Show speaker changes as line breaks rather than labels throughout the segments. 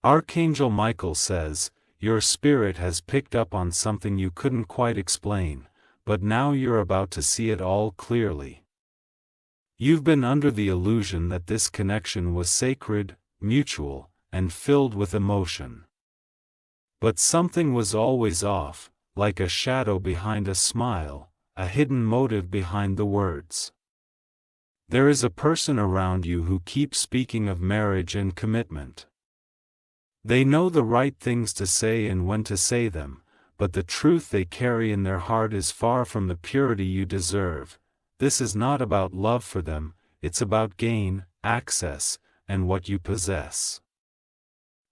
Archangel Michael says, your spirit has picked up on something you couldn't quite explain, but now you're about to see it all clearly. You've been under the illusion that this connection was sacred, mutual, and filled with emotion. But something was always off, like a shadow behind a smile, a hidden motive behind the words. There is a person around you who keeps speaking of marriage and commitment. They know the right things to say and when to say them, but the truth they carry in their heart is far from the purity you deserve. This is not about love for them, it's about gain, access, and what you possess.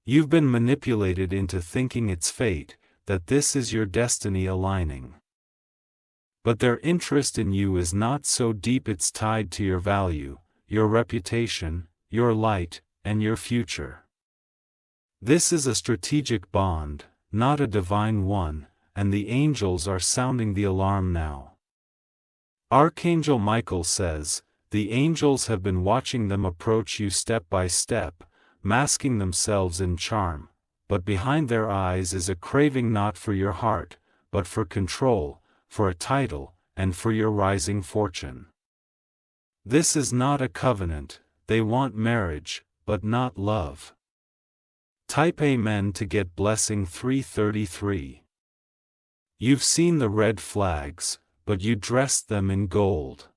You've been manipulated into thinking it's fate, that this is your destiny aligning. But their interest in you is not so deep, it's tied to your value, your reputation, your light, and your future. This is a strategic bond, not a divine one, and the angels are sounding the alarm now. Archangel Michael says, the angels have been watching them approach you step by step, masking themselves in charm, but behind their eyes is a craving not for your heart, but for control, for a title, and for your rising fortune. This is not a covenant, they want marriage, but not love. Type Amen to get blessing 333. You've seen the red flags, but you dressed them in gold.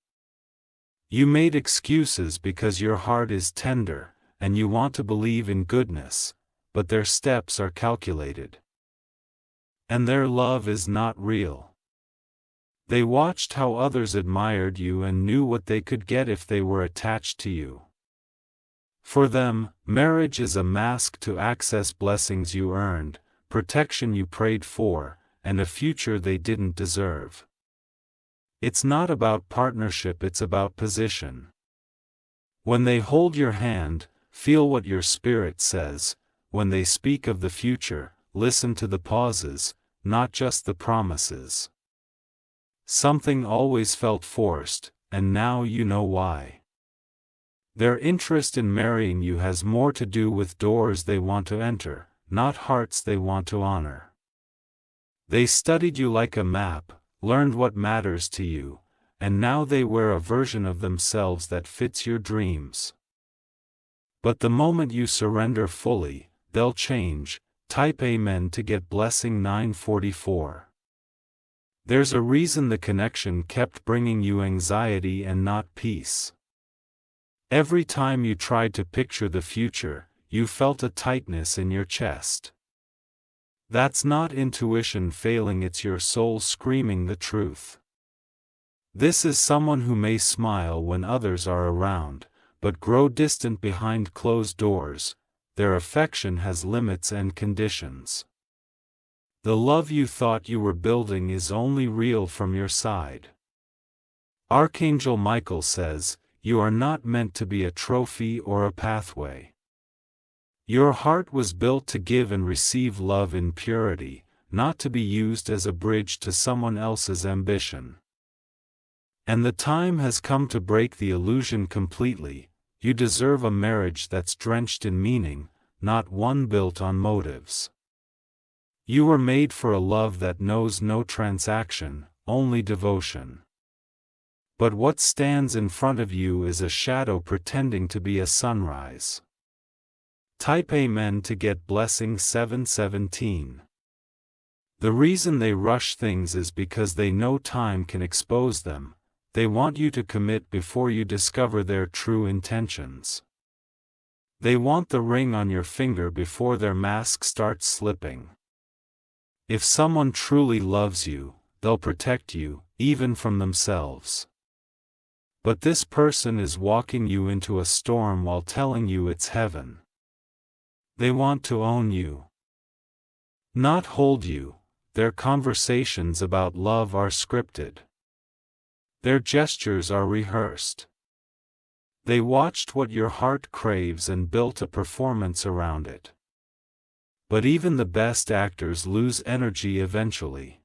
You made excuses because your heart is tender, and you want to believe in goodness, but their steps are calculated. And their love is not real. They watched how others admired you and knew what they could get if they were attached to you. For them, marriage is a mask to access blessings you earned, protection you prayed for, and a future they didn't deserve. It's not about partnership, it's about position. When they hold your hand, feel what your spirit says. When they speak of the future, listen to the pauses, not just the promises. Something always felt forced, and now you know why. Their interest in marrying you has more to do with doors they want to enter, not hearts they want to honor. They studied you like a map, learned what matters to you, and now they wear a version of themselves that fits your dreams. But the moment you surrender fully, they'll change. Type Amen to get blessing 944. There's a reason the connection kept bringing you anxiety and not peace. Every time you tried to picture the future, you felt a tightness in your chest. That's not intuition failing, it's your soul screaming the truth. This is someone who may smile when others are around, but grow distant behind closed doors. Their affection has limits and conditions. The love you thought you were building is only real from your side. Archangel Michael says, you are not meant to be a trophy or a pathway. Your heart was built to give and receive love in purity, not to be used as a bridge to someone else's ambition. And the time has come to break the illusion completely. You deserve a marriage that's drenched in meaning, not one built on motives. You were made for a love that knows no transaction, only devotion. But what stands in front of you is a shadow pretending to be a sunrise. Type Amen to get blessing 717. The reason they rush things is because they know time can expose them. They want you to commit before you discover their true intentions. They want the ring on your finger before their mask starts slipping. If someone truly loves you, they'll protect you, even from themselves. But this person is walking you into a storm while telling you it's heaven. They want to own you, not hold you. Their conversations about love are scripted. Their gestures are rehearsed. They watched what your heart craves and built a performance around it. But even the best actors lose energy eventually.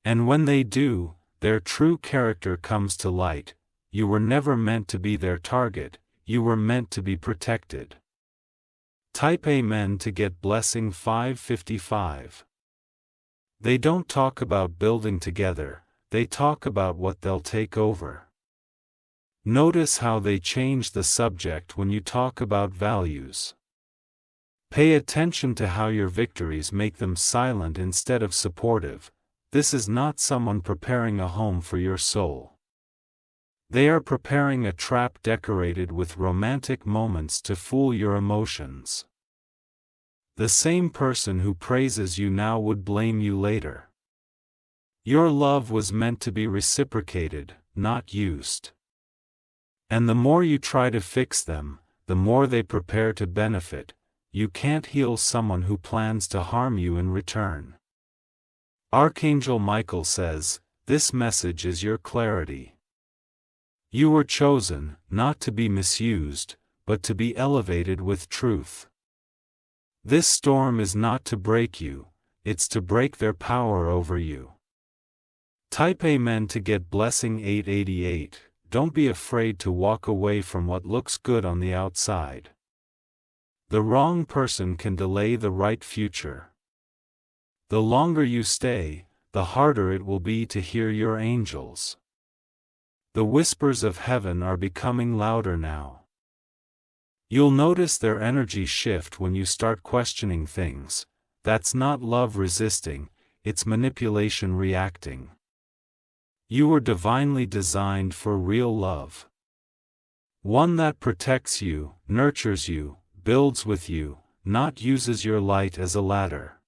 And when they do, their true character comes to light. You were never meant to be their target, you were meant to be protected. Type Amen to get blessing 555. They don't talk about building together, they talk about what they'll take over. Notice how they change the subject when you talk about values. Pay attention to how your victories make them silent instead of supportive. This is not someone preparing a home for your soul. They are preparing a trap decorated with romantic moments to fool your emotions. The same person who praises you now would blame you later. Your love was meant to be reciprocated, not used. And the more you try to fix them, the more they prepare to benefit. You can't heal someone who plans to harm you in return. Archangel Michael says, this message is your clarity. You were chosen, not to be misused, but to be elevated with truth. This storm is not to break you, it's to break their power over you. Type Amen to get blessing 888. Don't be afraid to walk away from what looks good on the outside. The wrong person can delay the right future. The longer you stay, the harder it will be to hear your angels. The whispers of heaven are becoming louder now. You'll notice their energy shift when you start questioning things. That's not love resisting, it's manipulation reacting. You were divinely designed for real love. One that protects you, nurtures you, builds with you, not uses your light as a ladder.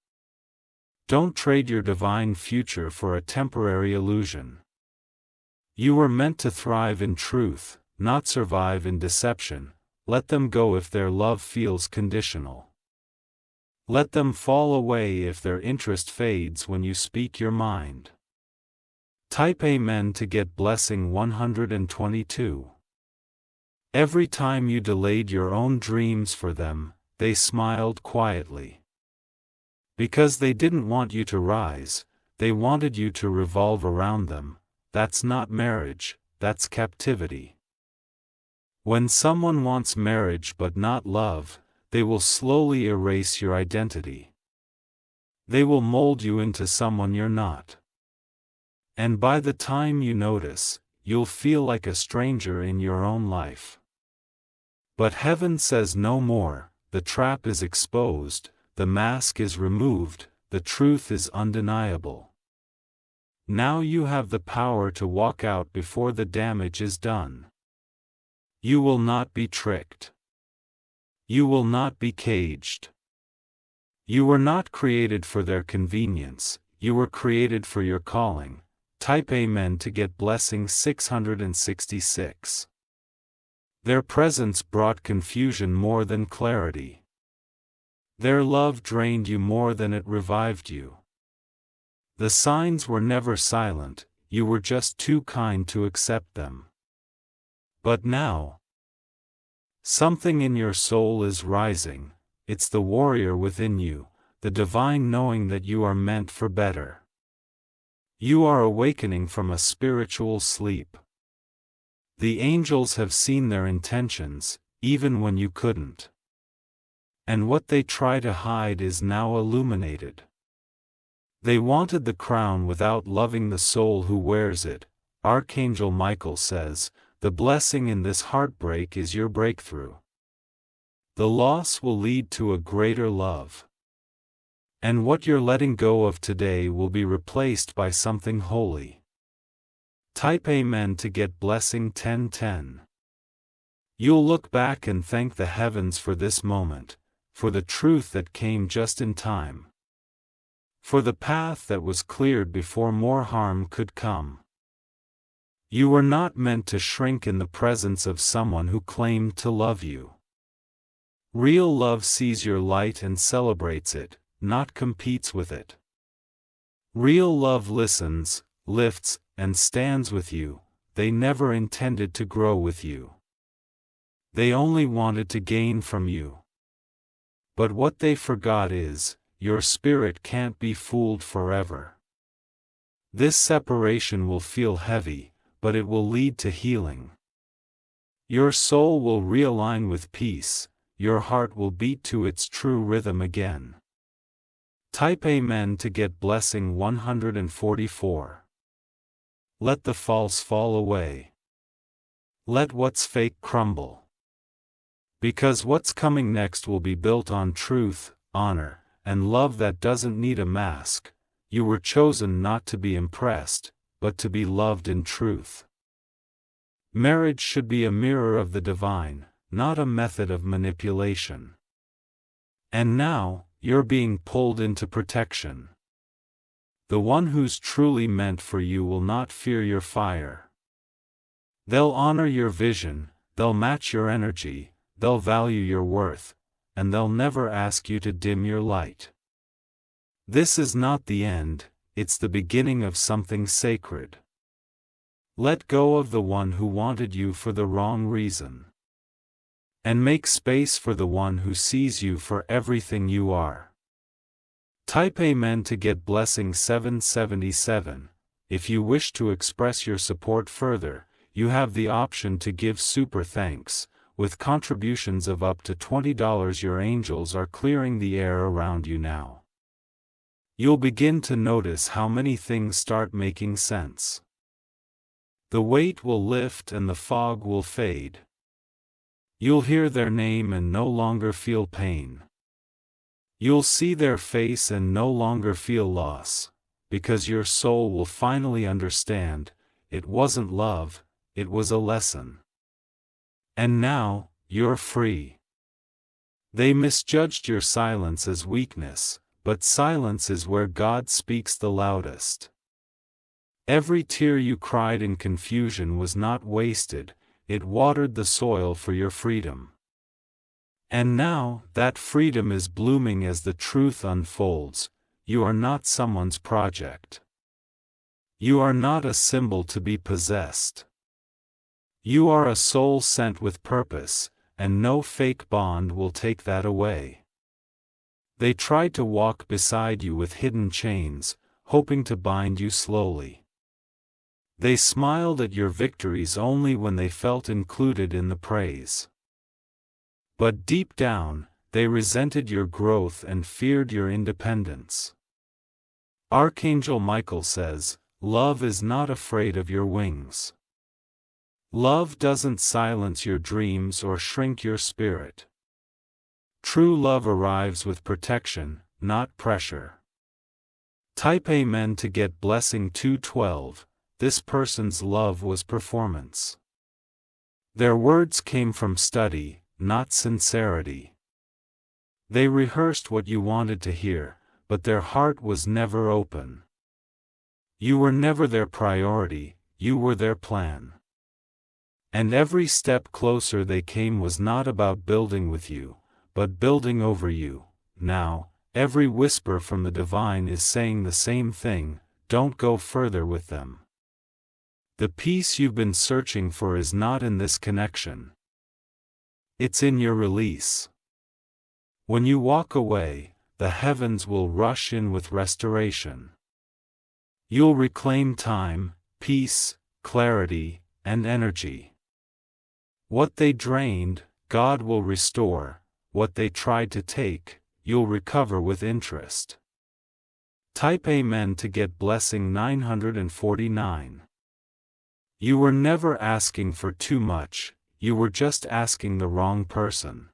Don't trade your divine future for a temporary illusion. You were meant to thrive in truth, not survive in deception. Let them go if their love feels conditional. Let them fall away if their interest fades when you speak your mind. Type Amen to get blessing 122. Every time you delayed your own dreams for them, they smiled quietly. Because they didn't want you to rise, they wanted you to revolve around them. That's not marriage, that's captivity. When someone wants marriage but not love, they will slowly erase your identity. They will mold you into someone you're not. And by the time you notice, you'll feel like a stranger in your own life. But heaven says no more, the trap is exposed, the mask is removed, the truth is undeniable. Now you have the power to walk out before the damage is done. You will not be tricked. You will not be caged. You were not created for their convenience, you were created for your calling. Type Amen to get blessing 666. Their presence brought confusion more than clarity. Their love drained you more than it revived you. The signs were never silent, you were just too kind to accept them. But now, something in your soul is rising, it's the warrior within you, the divine knowing that you are meant for better. You are awakening from a spiritual sleep. The angels have seen their intentions, even when you couldn't. And what they try to hide is now illuminated. They wanted the crown without loving the soul who wears it. Archangel Michael says, the blessing in this heartbreak is your breakthrough. The loss will lead to a greater love. And what you're letting go of today will be replaced by something holy. Type Amen to get blessing 1010. You'll look back and thank the heavens for this moment, for the truth that came just in time. For the path that was cleared before more harm could come. You were not meant to shrink in the presence of someone who claimed to love you. Real love sees your light and celebrates it, not competes with it. Real love listens, lifts, and stands with you. They never intended to grow with you. They only wanted to gain from you. But what they forgot is, your spirit can't be fooled forever. This separation will feel heavy, but it will lead to healing. Your soul will realign with peace, your heart will beat to its true rhythm again. Type Amen to get blessing 144. Let the false fall away. Let what's fake crumble. Because what's coming next will be built on truth, honor, and love that doesn't need a mask. You were chosen not to be impressed, but to be loved in truth. Marriage should be a mirror of the divine, not a method of manipulation. And now, you're being pulled into protection. The one who's truly meant for you will not fear your fire. They'll honor your vision, they'll match your energy, they'll value your worth, and they'll never ask you to dim your light. This is not the end, it's the beginning of something sacred. Let go of the one who wanted you for the wrong reason. And make space for the one who sees you for everything you are. Type Amen to get blessing 777. If you wish to express your support further, you have the option to give super thanks. With contributions of up to $20, your angels are clearing the air around you now. You'll begin to notice how many things start making sense. The weight will lift and the fog will fade. You'll hear their name and no longer feel pain. You'll see their face and no longer feel loss, because your soul will finally understand, it wasn't love, it was a lesson. And now, you're free. They misjudged your silence as weakness, but silence is where God speaks the loudest. Every tear you cried in confusion was not wasted, it watered the soil for your freedom. And now, that freedom is blooming as the truth unfolds. You are not someone's project. You are not a symbol to be possessed. You are a soul sent with purpose, and no fake bond will take that away. They tried to walk beside you with hidden chains, hoping to bind you slowly. They smiled at your victories only when they felt included in the praise. But deep down, they resented your growth and feared your independence. Archangel Michael says, love is not afraid of your wings. Love doesn't silence your dreams or shrink your spirit. True love arrives with protection, not pressure. Type Amen to get blessing 212. This person's love was performance. Their words came from study, not sincerity. They rehearsed what you wanted to hear, but their heart was never open. You were never their priority, you were their plan. And every step closer they came was not about building with you, but building over you. Now, every whisper from the divine is saying the same thing, don't go further with them. The peace you've been searching for is not in this connection. It's in your release. When you walk away, the heavens will rush in with restoration. You'll reclaim time, peace, clarity, and energy. What they drained, God will restore. What they tried to take, you'll recover with interest. Type Amen to get blessing 949. You were never asking for too much, you were just asking the wrong person.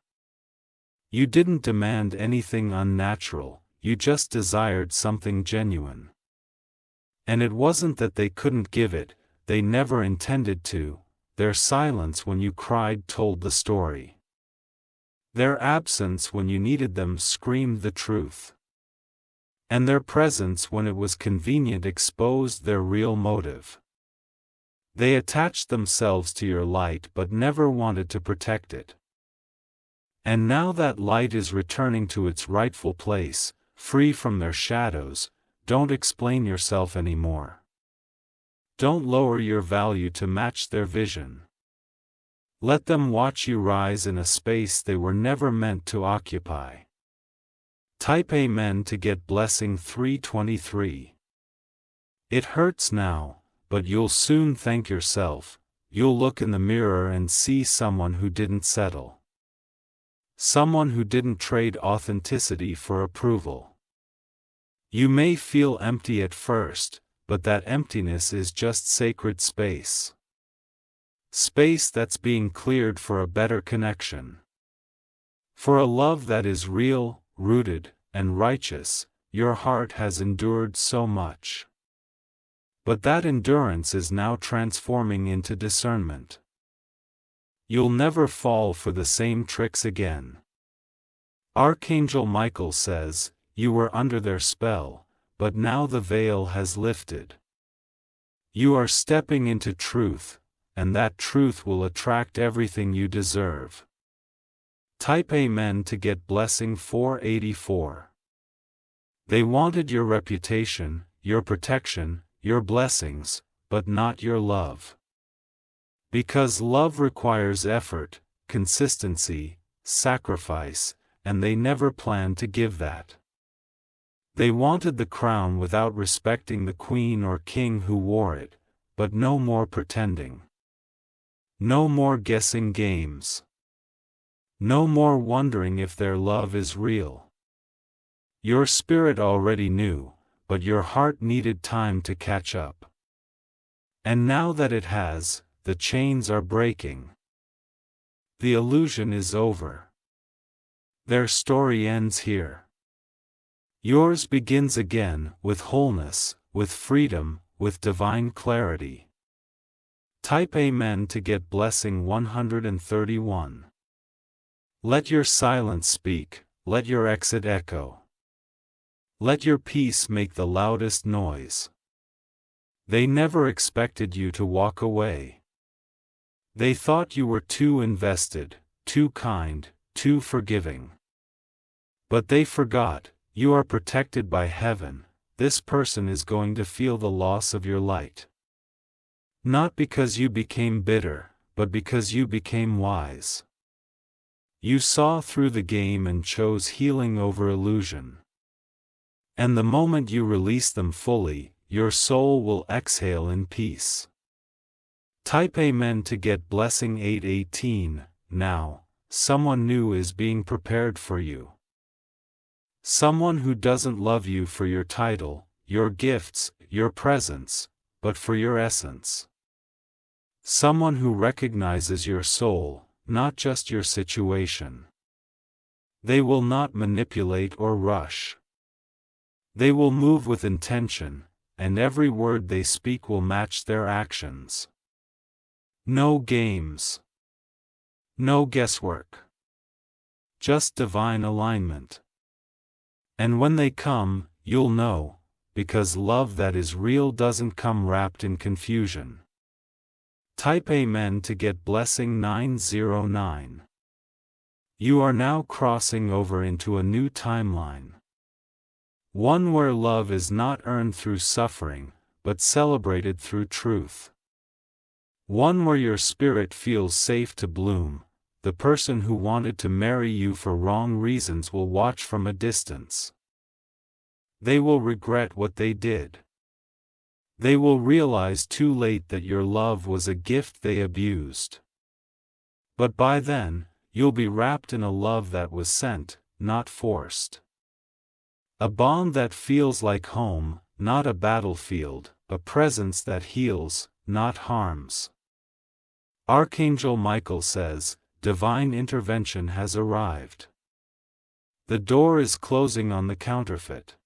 You didn't demand anything unnatural, you just desired something genuine. And it wasn't that they couldn't give it, they never intended to. Their silence when you cried told the story. Their absence when you needed them screamed the truth. And their presence when it was convenient exposed their real motive. They attached themselves to your light but never wanted to protect it. And now that light is returning to its rightful place, free from their shadows, don't explain yourself anymore. Don't lower your value to match their vision. Let them watch you rise in a space they were never meant to occupy. Type Amen to get blessing 323. It hurts now, but you'll soon thank yourself. You'll look in the mirror and see someone who didn't settle. Someone who didn't trade authenticity for approval. You may feel empty at first, but that emptiness is just sacred space. Space that's being cleared for a better connection. For a love that is real, rooted, and righteous. Your heart has endured so much. But that endurance is now transforming into discernment. You'll never fall for the same tricks again. Archangel Michael says, you were under their spell, but now the veil has lifted. You are stepping into truth, and that truth will attract everything you deserve. Type Amen to get blessing 484. They wanted your reputation, your protection, your blessings, but not your love. Because love requires effort, consistency, sacrifice, and they never planned to give that. They wanted the crown without respecting the queen or king who wore it, but no more pretending. No more guessing games. No more wondering if their love is real. Your spirit already knew, but your heart needed time to catch up. And now that it has, the chains are breaking. The illusion is over. Their story ends here. Yours begins again, with wholeness, with freedom, with divine clarity. Type Amen to get blessing 131. Let your silence speak, let your exit echo. Let your peace make the loudest noise. They never expected you to walk away. They thought you were too invested, too kind, too forgiving. But they forgot, you are protected by heaven. This person is going to feel the loss of your light. Not because you became bitter, but because you became wise. You saw through the game and chose healing over illusion. And the moment you release them fully, your soul will exhale in peace. Type Amen to get blessing 818. Now, someone new is being prepared for you. Someone who doesn't love you for your title, your gifts, your presence, but for your essence. Someone who recognizes your soul, not just your situation. They will not manipulate or rush. They will move with intention, and every word they speak will match their actions. No games. No guesswork. Just divine alignment. And when they come, you'll know, because love that is real doesn't come wrapped in confusion. Type Amen to get blessing 909. You are now crossing over into a new timeline. One where love is not earned through suffering, but celebrated through truth. One where your spirit feels safe to bloom. The person who wanted to marry you for wrong reasons will watch from a distance. They will regret what they did. They will realize too late that your love was a gift they abused. But by then, you'll be wrapped in a love that was sent, not forced. A bond that feels like home, not a battlefield, a presence that heals, not harms. Archangel Michael says, divine intervention has arrived. The door is closing on the counterfeit.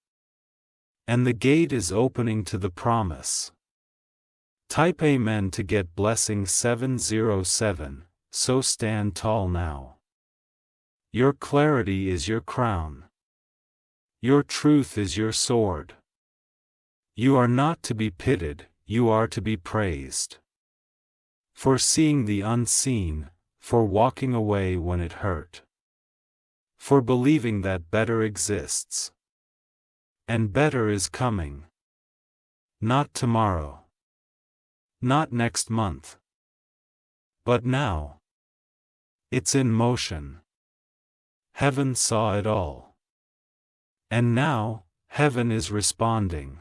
And the gate is opening to the promise. Type Amen to get blessing 707, so stand tall now. Your clarity is your crown. Your truth is your sword. You are not to be pitied, you are to be praised. For seeing the unseen, for walking away when it hurt. For believing that better exists. And better is coming. Not tomorrow. Not next month. But now. It's in motion. Heaven saw it all. And now, heaven is responding.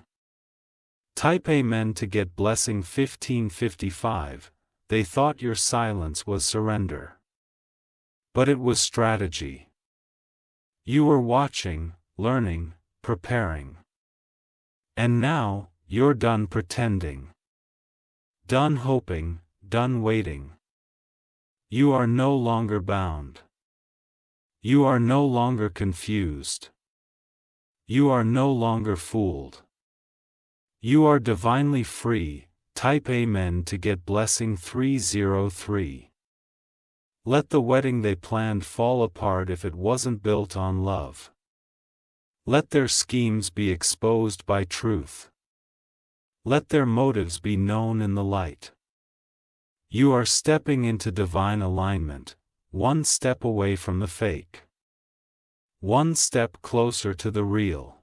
Type Amen to get blessing 1555. They thought your silence was surrender. But it was strategy. You were watching, learning, preparing. And now, you're done pretending. Done hoping, done waiting. You are no longer bound. You are no longer confused. You are no longer fooled. You are divinely free. Type Amen to get blessing 303. Let the wedding they planned fall apart if it wasn't built on love. Let their schemes be exposed by truth. Let their motives be known in the light. You are stepping into divine alignment, one step away from the fake. One step closer to the real.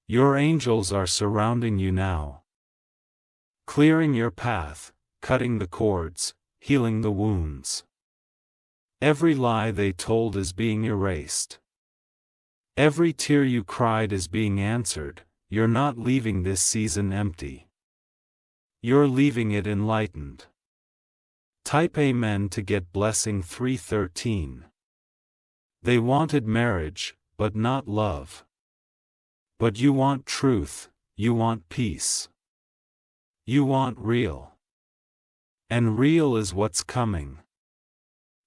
Your angels are surrounding you now. Clearing your path, cutting the cords, healing the wounds. Every lie they told is being erased. Every tear you cried is being answered. You're not leaving this season empty. You're leaving it enlightened. Type Amen to get blessing 313. They wanted marriage, but not love. But you want truth, you want peace. You want real. And real is what's coming.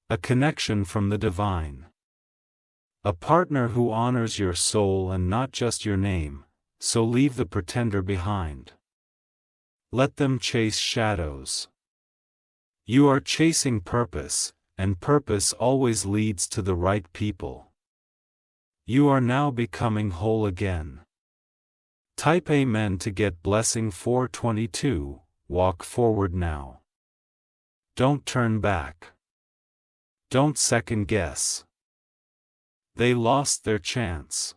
A connection from the divine. A partner who honors your soul and not just your name, so leave the pretender behind. Let them chase shadows. You are chasing purpose, and purpose always leads to the right people. You are now becoming whole again. Type Amen to get blessing 422, walk forward now. Don't turn back. Don't second guess. They lost their chance.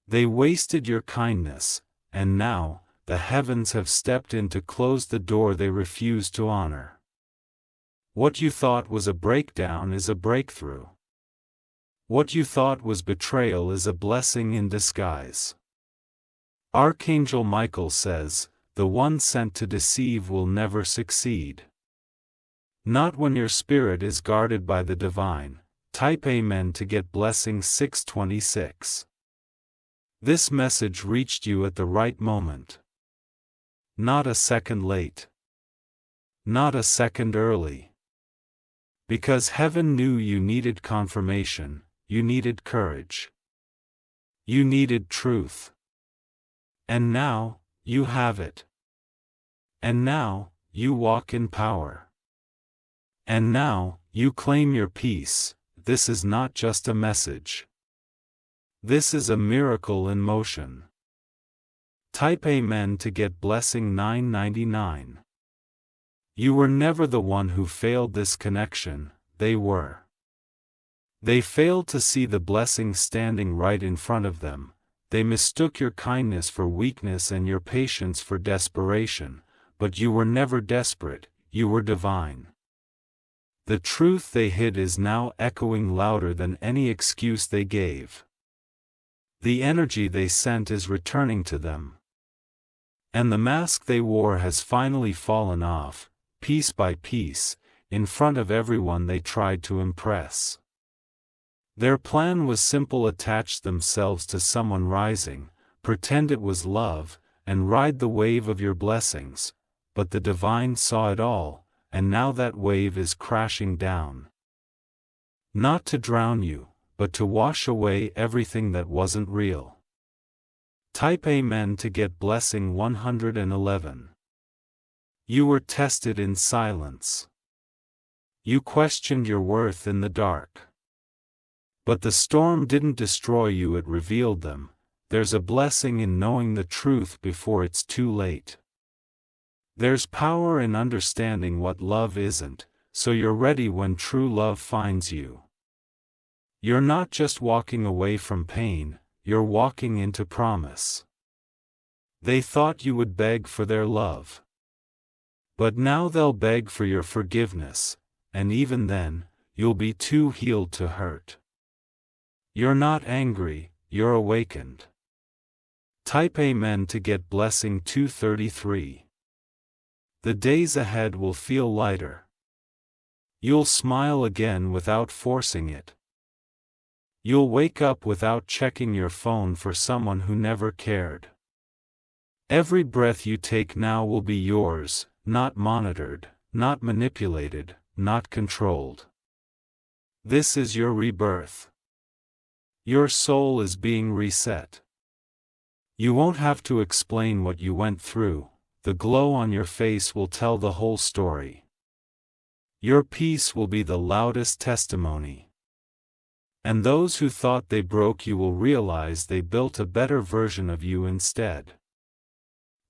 They wasted your kindness, and now, the heavens have stepped in to close the door they refused to honor. What you thought was a breakdown is a breakthrough. What you thought was betrayal is a blessing in disguise. Archangel Michael says, the one sent to deceive will never succeed. Not when your spirit is guarded by the divine. Type Amen to get blessing 626. This message reached you at the right moment. Not a second late. Not a second early. Because heaven knew you needed confirmation, you needed courage. You needed truth. And now, you have it. And now, you walk in power. And now, you claim your peace. This is not just a message. This is a miracle in motion. Type Amen to get blessing 999. You were never the one who failed this connection, they were. They failed to see the blessing standing right in front of them. They mistook your kindness for weakness and your patience for desperation, but you were never desperate, you were divine. The truth they hid is now echoing louder than any excuse they gave. The energy they sent is returning to them. And the mask they wore has finally fallen off, piece by piece, in front of everyone they tried to impress. Their plan was simple: attach themselves to someone rising, pretend it was love, and ride the wave of your blessings, but the divine saw it all. And now that wave is crashing down. Not to drown you, but to wash away everything that wasn't real. Type Amen to get blessing 111. You were tested in silence. You questioned your worth in the dark. But the storm didn't destroy you, it revealed them. There's a blessing in knowing the truth before it's too late. There's power in understanding what love isn't, so you're ready when true love finds you. You're not just walking away from pain, you're walking into promise. They thought you would beg for their love. But now they'll beg for your forgiveness, and even then, you'll be too healed to hurt. You're not angry, you're awakened. Type Amen to get blessing 233. The days ahead will feel lighter. You'll smile again without forcing it. You'll wake up without checking your phone for someone who never cared. Every breath you take now will be yours, not monitored, not manipulated, not controlled. This is your rebirth. Your soul is being reset. You won't have to explain what you went through, the glow on your face will tell the whole story. Your peace will be the loudest testimony. And those who thought they broke you will realize they built a better version of you instead.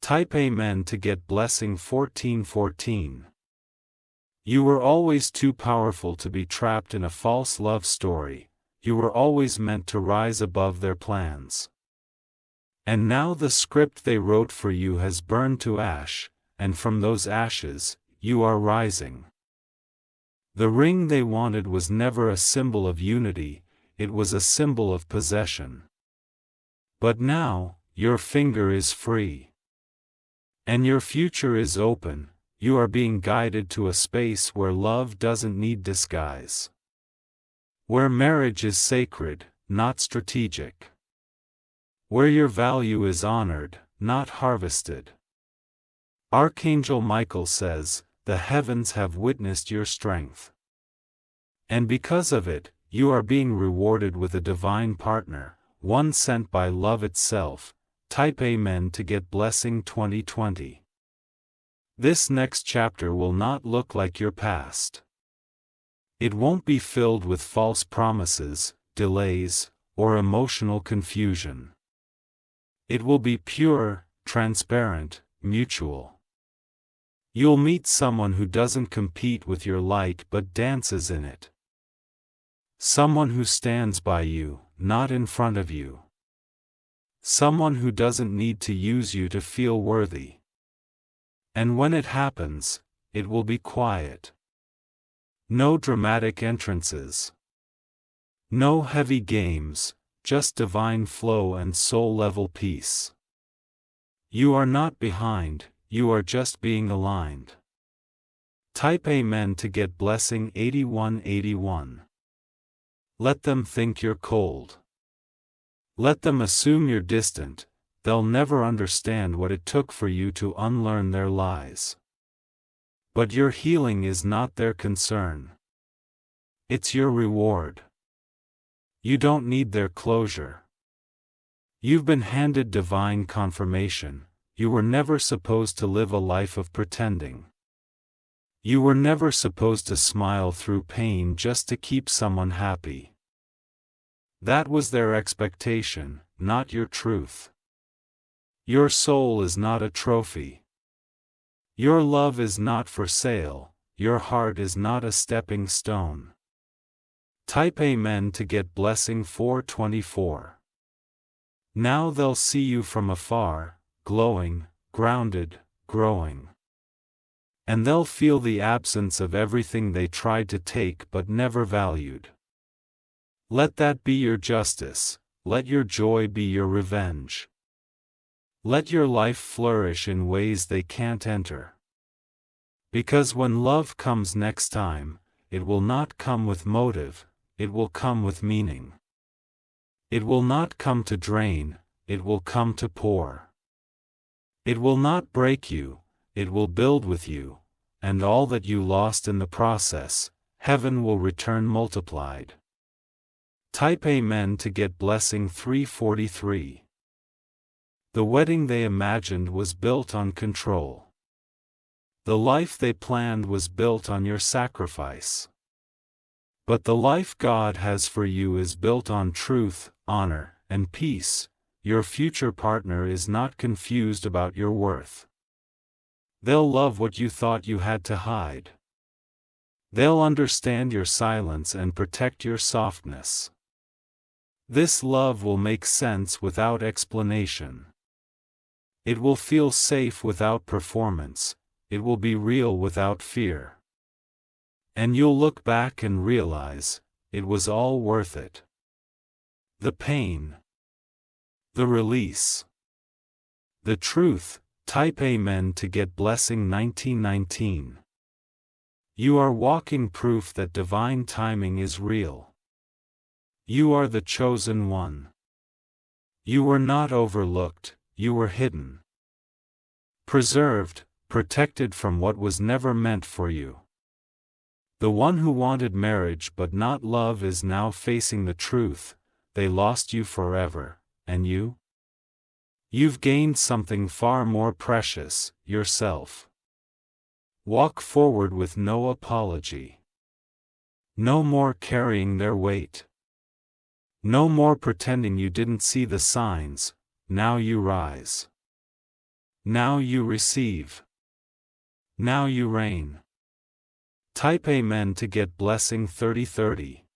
Type Amen to get blessing 1414. You were always too powerful to be trapped in a false love story, you were always meant to rise above their plans. And now the script they wrote for you has burned to ash, and from those ashes, you are rising. The ring they wanted was never a symbol of unity, it was a symbol of possession. But now, your finger is free. And your future is open, you are being guided to a space where love doesn't need disguise. Where marriage is sacred, not strategic. Where your value is honored, not harvested. Archangel Michael says, "The heavens have witnessed your strength. And because of it, you are being rewarded with a divine partner, one sent by love itself." Type Amen to get blessing 2020. This next chapter will not look like your past. It won't be filled with false promises, delays, or emotional confusion. It will be pure, transparent, mutual. You'll meet someone who doesn't compete with your light but dances in it. Someone who stands by you, not in front of you. Someone who doesn't need to use you to feel worthy. And when it happens, it will be quiet. No dramatic entrances. No heavy games, just divine flow and soul-level peace. You are not behind, you are just being aligned. Type Amen to get blessing 8181. Let them think you're cold. Let them assume you're distant, they'll never understand what it took for you to unlearn their lies. But your healing is not their concern. It's your reward. You don't need their closure. You've been handed divine confirmation, you were never supposed to live a life of pretending. You were never supposed to smile through pain just to keep someone happy. That was their expectation, not your truth. Your soul is not a trophy. Your love is not for sale, your heart is not a stepping stone. Type Amen to get blessing 424. Now they'll see you from afar, glowing, grounded, growing. And they'll feel the absence of everything they tried to take but never valued. Let that be your justice, let your joy be your revenge. Let your life flourish in ways they can't enter. Because when love comes next time, it will not come with motive, it will come with meaning. It will not come to drain, it will come to pour. It will not break you, it will build with you, and all that you lost in the process, heaven will return multiplied. Type Amen to get blessing 343. The wedding they imagined was built on control. The life they planned was built on your sacrifice. But the life God has for you is built on truth, honor, and peace. Your future partner is not confused about your worth. They'll love what you thought you had to hide. They'll understand your silence and protect your softness. This love will make sense without explanation. It will feel safe without performance, it will be real without fear. And you'll look back and realize, it was all worth it. The pain. The release. The truth. Type Amen to get blessing 1919. You are walking proof that divine timing is real. You are the chosen one. You were not overlooked, you were hidden. Preserved, protected from what was never meant for you. The one who wanted marriage but not love is now facing the truth: they lost you forever, and you? You've gained something far more precious, yourself. Walk forward with no apology. No more carrying their weight. No more pretending you didn't see the signs. Now you rise. Now you receive. Now you reign. Type Amen to get blessing 3030.